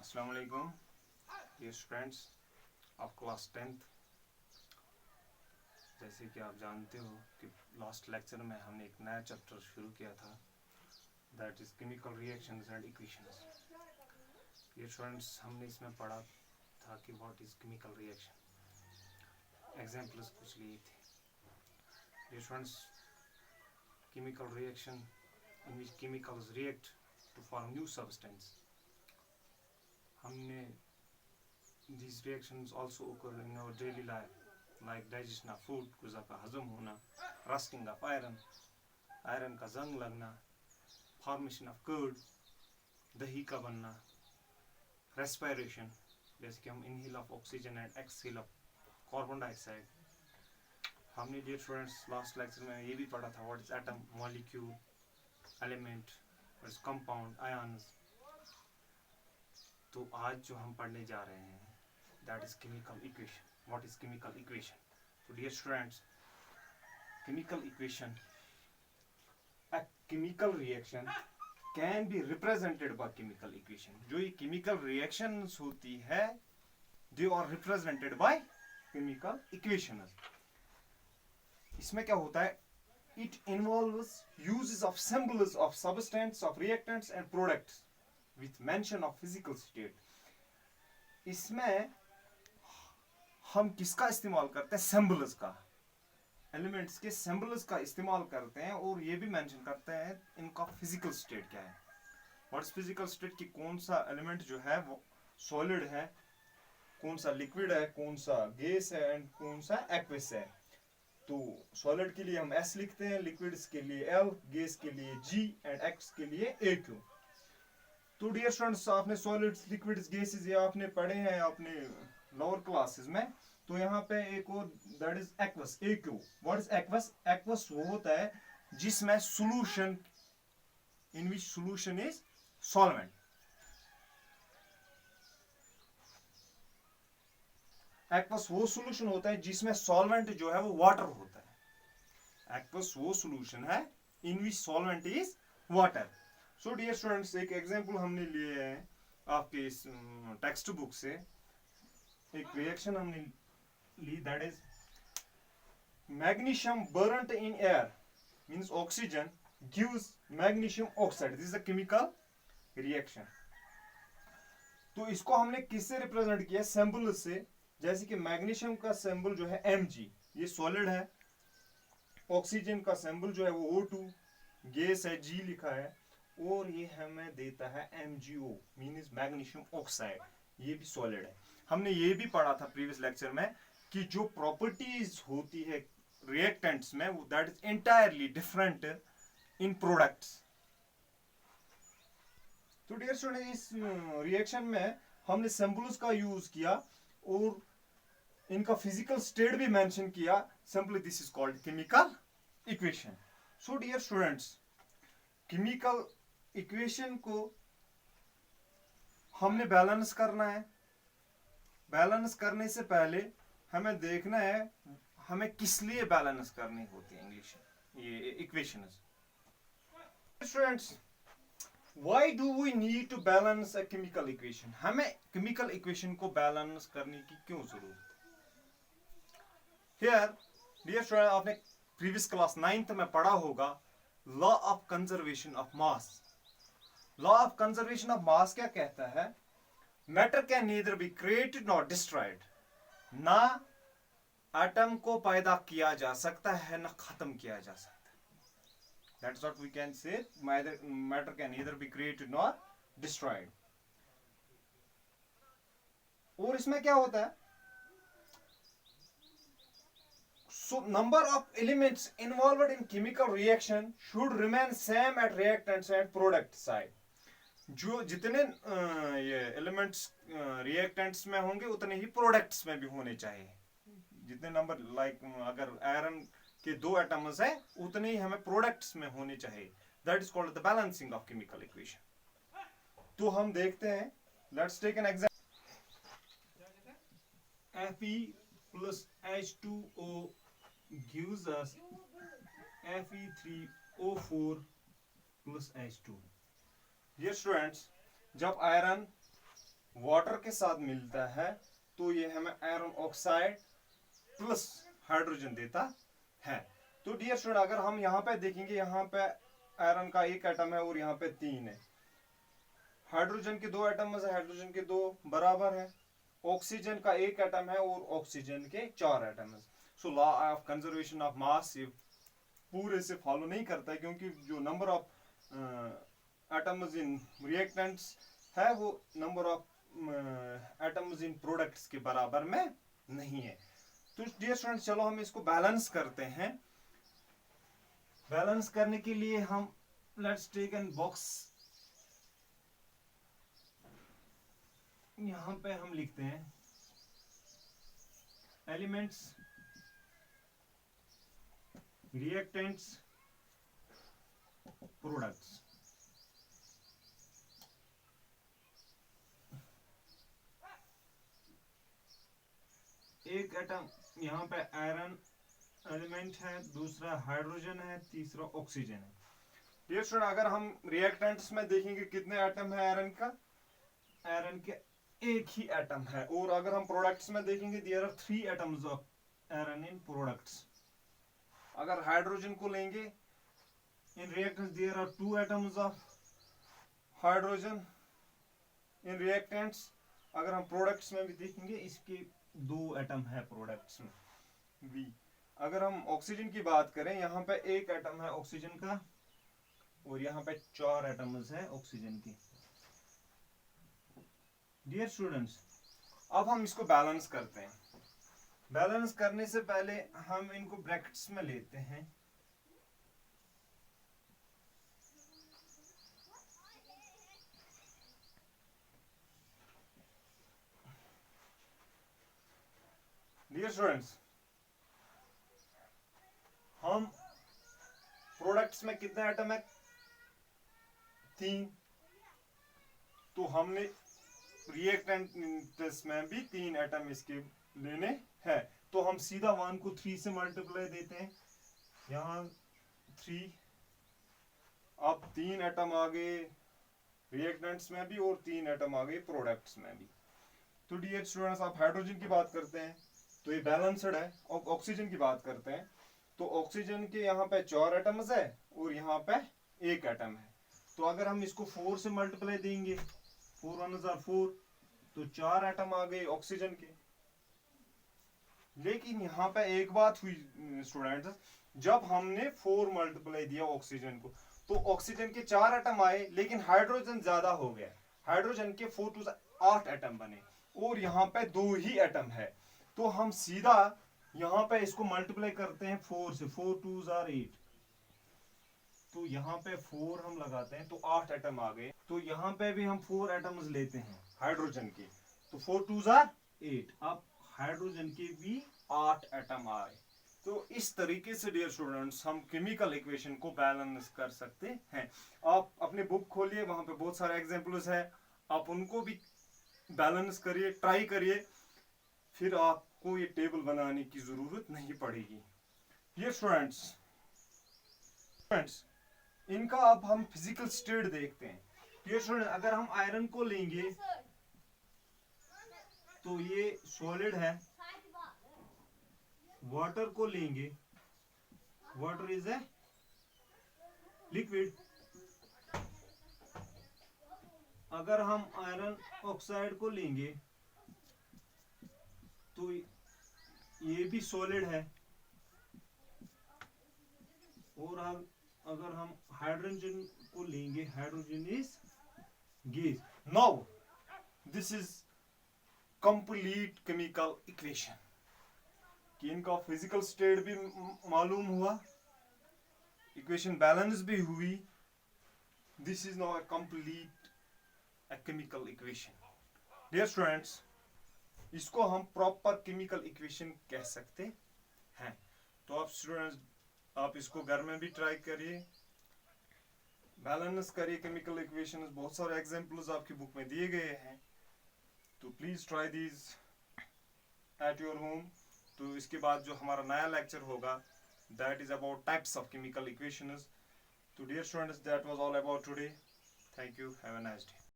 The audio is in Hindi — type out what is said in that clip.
अस्सलाम वालेकुम dear students of class 10th। जैसे कि आप जानते हो कि लास्ट लेक्चर में हमने एक नया चैप्टर शुरू किया था, that is chemical reactions and equations. Dear students, हमने इसमें पढ़ा था कि what is chemical reaction, examples कुछ लिए थे। Dear students, chemical reaction in which chemicals react to form new substance. हमने these reactions also occur in our daily life, like digestion of food, गुज़ा का हजम होना, rusting of iron, आयरन का जंग लगना, formation of curd, दही का बनना, respiration, जैसे कि हम inhale of oxygen and exhale of carbon dioxide। हमने dear students last lecture में ये भी पढ़ा था what is atom, molecule, element, what is compound, ions। तो आज जो हम पढ़ने जा रहे हैं that is chemical equation. What is chemical equation? So dear students, chemical equation, a chemical reaction can be represented by chemical equation. जो ये chemical reactions होती है they are represented by chemical equations। इसमें क्या होता है, it involves uses of symbols of substance, of reactants and products with mention of physical state। इसमें हम किसका इस्तेमाल करते हैं, सिंबल्स का, एलिमेंट्स के सिंबल्स का इस्तेमाल करते हैं और ये भी मेंशन करते हैं इनका फिजिकल स्टेट क्या है। व्हाट इज फिजिकल स्टेट, कि कौन सा एलिमेंट जो है वो सॉलिड है, कौन सा लिक्विड है, कौन सा गैस है एंड कौन सा एक्वस है। तो सॉलिड के लिए हम S लिखते हैं, लिक्विड्स के लिए L, गैस के लिए G एंड एक्वस के लिए AQ। तो डियर स्टूडेंट्स, आपने सॉलिड्स, लिक्विड्स, गैसेस ये आपने पढ़े हैं अपने लोअर क्लासेस में। तो यहाँ पे एक और that is aqueous, AQ। What is aqueous? Aqueous वो होता है जिसमें solution, in which solution is solvent. Aqueous वो सॉल्यूशन होता है जिसमें सॉल्वेंट जो है वो वाटर होता है। एक्वस वो सॉल्यूशन है in which solvent is water. So dear students, एक एग्जांपल हमने लिए हैं आपके इस टेक्स्ट बुक से। एक रिएक्शन हमने ली, that is magnesium burnt in air means oxygen gives magnesium oxide. This is a chemical reaction. तो इसको हमने किससे रिप्रेजेंट किया, सिंबल से। जैसे कि मैग्नीशियम का सिंबल जो है Mg, ये सॉलिड है। ऑक्सीजन का सिंबल जो है वो O2, गैस है, G लिखा है, और ये हमें देता है MgO मींस मैग्नीशियम ऑक्साइड, ये भी सॉलिड है। हमने ये भी पढ़ा था प्रीवियस लेक्चर में कि जो प्रॉपर्टीज होती है रिएक्टेंट्स में वो that is entirely different in products. तो डियर स्टूडेंट, इस रिएक्शन में हमने सिंबल्स का यूज किया और इनका फिजिकल स्टेट भी मेंशन किया। Simply this is called chemical equation. So dear students, chemical equation को हमने बैलेंस करना है। बैलेंस करने से पहले हमें देखना है हमें किस लिए बैलेंस करनी होती है इंग्लिश ये equations. Students, why do we need to balance a chemical equation? हमें केमिकल इक्वेशन को बैलेंस करने की क्यों जरूरत है? हियर डियर स्टूडेंट, आपने प्रीवियस क्लास 9th में पढ़ा होगा law of conservation of mass. Law of conservation of mass क्या कहता है? Matter can neither be created not destroyed. ना एटम को पैदा किया जा सकता है ना खत्म किया जा सकता है। That's what we can say, matter can neither be created nor destroyed. और इसमें क्या होता है, so number of elements involved in chemical reaction should remain same at reactants and product side। जो जितने ये एलिमेंट्स रिएक्टेंट्स में होंगे उतने ही प्रोडक्ट्स में भी होने चाहिए। जितने नंबर लाइक अगर आयरन के 2 एटम्स है उतने ही हमें प्रोडक्ट्स में होने चाहिए। That is called the balancing of chemical equation. तो हम देखते हैं, let's take an example. Fe plus H2O gives us Fe3O4 plus H2। Dear students, जब आयरन वाटर के साथ मिलता है तो ये हमें आयरन ऑक्साइड प्लस हाइड्रोजन देता है। तो डियर स्टूडेंट, अगर हम यहाँ पे देखेंगे, यहाँ पे आयरन का एक एटम है और यहाँ पे 3 है, हाइड्रोजन के 2 एटम है, हाइड्रोजन के 2 बराबर है, ऑक्सीजन का 1 एटम है और ऑक्सीजन के 4 एटम है। So law of conservation of मास ये पूरे से फॉलो नहीं करता है, क्योंकि जो number of atoms in reactants है वो number of atoms in products के बराबर में नहीं है। तो डियर स्टूडेंट्स, चलो हम इसको बैलेंस करते हैं। बैलेंस करने के लिए हम लेट्स टेक एन बॉक्स, यहां पे हम लिखते हैं एलिमेंट्स, रिएक्टेंट्स, प्रोडक्ट्स। एक एटम यहाँ पे आयरन एलिमेंट है, दूसरा हाइड्रोजन है, तीसरा ऑक्सीजन है। डियर स्टूडेंट, अगर हम रिएक्टेंट्स में देखेंगे कितने एटम है आयरन का, आयरन के एक ही एटम है। और अगर हम प्रोडक्ट्स में देखेंगे, there are 3 atoms of iron in products. अगर हाइड्रोजन को लेंगे, in reactants there are 2 atoms of hydrogen in reactants. अगर हम प्रोडक्ट्स में भी देखेंगे, इसके 2 एटम है प्रोडक्ट्स में भी। अगर हम ऑक्सीजन की बात करें, यहाँ पे 1 एटम है ऑक्सीजन का और यहाँ पे 4 एटम्स है ऑक्सीजन की। डियर स्टूडेंट्स, अब हम इसको बैलेंस करते हैं। बैलेंस करने से पहले हम इनको ब्रैकेट्स में लेते हैं। डियर स्टूडेंट्स, हम प्रोडक्ट्स में कितने एटम है, 3। तो हमने रिएक्टेंट्स में भी 3 एटम इसके लेने हैं। तो हम सीधा 1 को 3 से मल्टीप्लाई देते हैं, यहाँ 3। अब 3 एटम आ गए रिएक्टेंट्स में भी और 3 एटम आ गए प्रोडक्ट्स में भी। तो डियर स्टूडेंट्स, आप हाइड्रोजन की बात करते हैं तो ये बैलेंस्ड है। और ऑक्सीजन की बात करते हैं तो ऑक्सीजन के यहाँ पे 4 एटम्स है और यहाँ पे 1 एटम है। तो अगर हम इसको 4 से मल्टीप्लाई देंगे, 4 1 ज़ा 4, तो 4 एटम आ गए ऑक्सीजन के। लेकिन यहाँ पे एक बात हुई स्टूडेंट्स, जब हमने 4 मल्टीप्लाई दिया ऑक्सीजन को, तो ऑक्सीजन के 4 एटम आए, लेकिन हाइड्रोजन ज्यादा हो गया। हाइड्रोजन के 4 2 8 एटम बने और यहाँ पे 2 ही एटम है। तो हम सीधा यहाँ पे इसको मल्टीप्लाई करते हैं 4 से, 4 2 ज़ा 8। तो यहाँ पे 4 हम लगाते हैं तो 8 एटम आ गए। तो यहाँ पे भी हम 4 एटम्स लेते हैं हाइड्रोजन के, तो 4 2 ज़ा 8। अब हाइड्रोजन के भी 8 एटम आए। तो इस तरीके से डियर स्टूडेंट्स हम केमिकल इक्वेशन को बैलेंस कर सकते हैं। आप अपने बुक खोलिए, वहां पे बहुत सारे एग्जांपल्स है, आप उनको भी बैलेंस करिए, ट्राई करिए, फिर आपको ये टेबल बनाने की जरूरत नहीं पड़ेगी। डियर स्टूडेंट्स, इनका अब हम फिजिकल स्टेट देखते हैं। डियर स्टूडेंट, अगर हम आयरन को लेंगे तो ये सॉलिड है। वाटर को लेंगे, वाटर इज ए लिक्विड। अगर हम आयरन ऑक्साइड को लेंगे तो ये भी सॉलिड है। और अगर हम हाइड्रोजन को लेंगे, hydrogen is gas. Now this is complete chemical equation, कि इनका फिजिकल स्टेट भी मालूम हुआ, इक्वेशन बैलेंस भी हुई। This is now a complete chemical equation. Dear students, इसको हम प्रॉपर केमिकल इक्वेशन कह सकते हैं। तो आप स्टूडेंट्स, आप इसको घर में भी ट्राई करिए, बैलेंस करिए केमिकल इक्वेशंस। बहुत सारे एग्जांपल्स आपकी बुक में दिए गए हैं, तो please try these at your home. तो इसके बाद जो हमारा नया लेक्चर होगा, that is about types of chemical equations. तो dear students, that was all about today. Thank you, have a nice day.